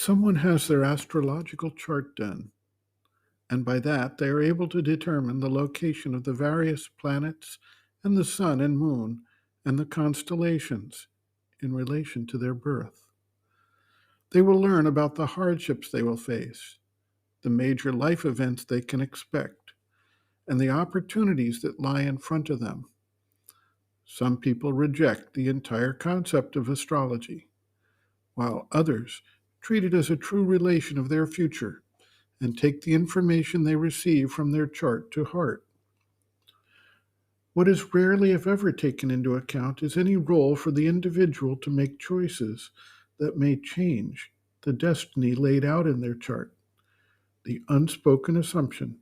Someone has their astrological chart done, and by that they are able to determine the location of the various planets and the sun and moon and the constellations in relation to their birth. They will learn about the hardships they will face, the major life events they can expect, and the opportunities that lie in front of them. Some people reject the entire concept of astrology, while others treat it as a true relation of their future and take the information they receive from their chart to heart. What is rarely, if ever, taken into account is any role for the individual to make choices that may change the destiny laid out in their chart. The unspoken assumption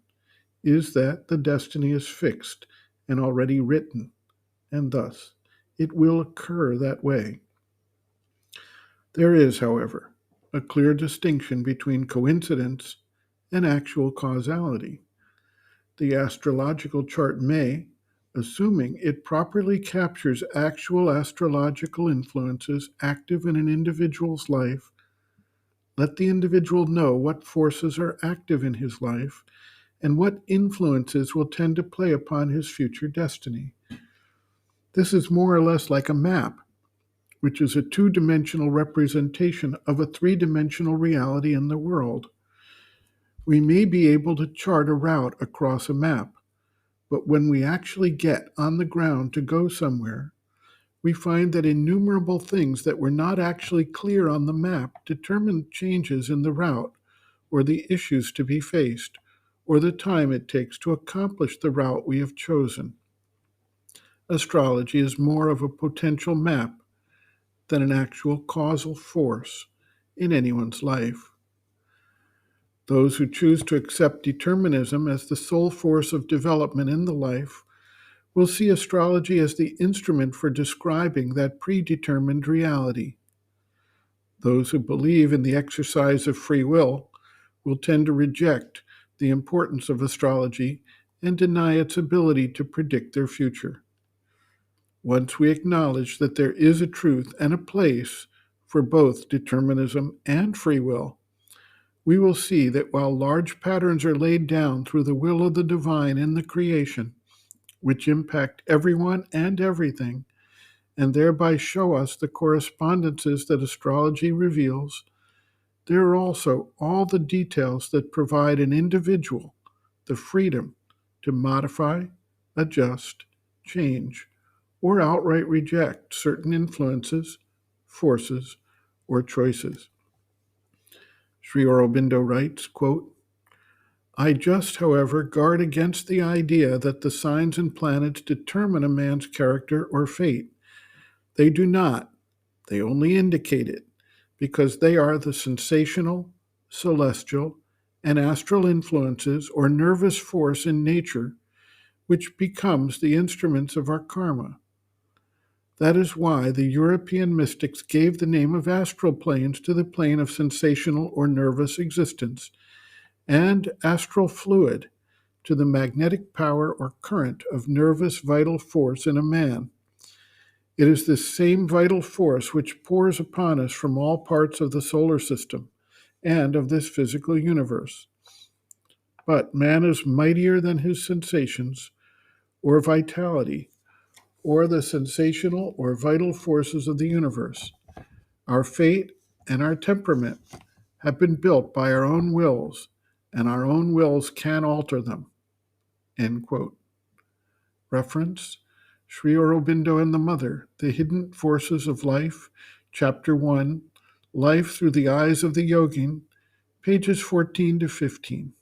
is that the destiny is fixed and already written, and thus it will occur that way. There is, however, a clear distinction between coincidence and actual causality. The astrological chart may, assuming it properly captures actual astrological influences active in an individual's life, let the individual know what forces are active in his life and what influences will tend to play upon his future destiny. This is more or less like a map, which is a two-dimensional representation of a three-dimensional reality in the world. We may be able to chart a route across a map, but when we actually get on the ground to go somewhere, we find that innumerable things that were not actually clear on the map determine changes in the route, or the issues to be faced, or the time it takes to accomplish the route we have chosen. Astrology is more of a potential map than an actual causal force in anyone's life. Those who choose to accept determinism as the sole force of development in the life will see astrology as the instrument for describing that predetermined reality. Those who believe in the exercise of free will tend to reject the importance of astrology and deny its ability to predict their future. Once we acknowledge that there is a truth and a place for both determinism and free will, we will see that while large patterns are laid down through the will of the divine in the creation, which impact everyone and everything, and thereby show us the correspondences that astrology reveals, there are also all the details that provide an individual the freedom to modify, adjust, change, or outright reject certain influences, forces, or choices. Sri Aurobindo writes, quote, I just, however, guard against the idea that the signs and planets determine a man's character or fate. They do not. They only indicate it, because they are the sensational, celestial, and astral influences or nervous force in nature which becomes the instruments of our karma. That is why the European mystics gave the name of astral planes to the plane of sensational or nervous existence, and astral fluid to the magnetic power or current of nervous vital force in a man. It is this same vital force which pours upon us from all parts of the solar system and of this physical universe. But man is mightier than his sensations or vitality or the sensational or vital forces of the universe. Our fate and our temperament have been built by our own wills, and our own wills can alter them. End quote. Reference, Sri Aurobindo and the Mother, The Hidden Forces of Life, Chapter 1, Life Through the Eyes of the Yogin, pages 14 to 15.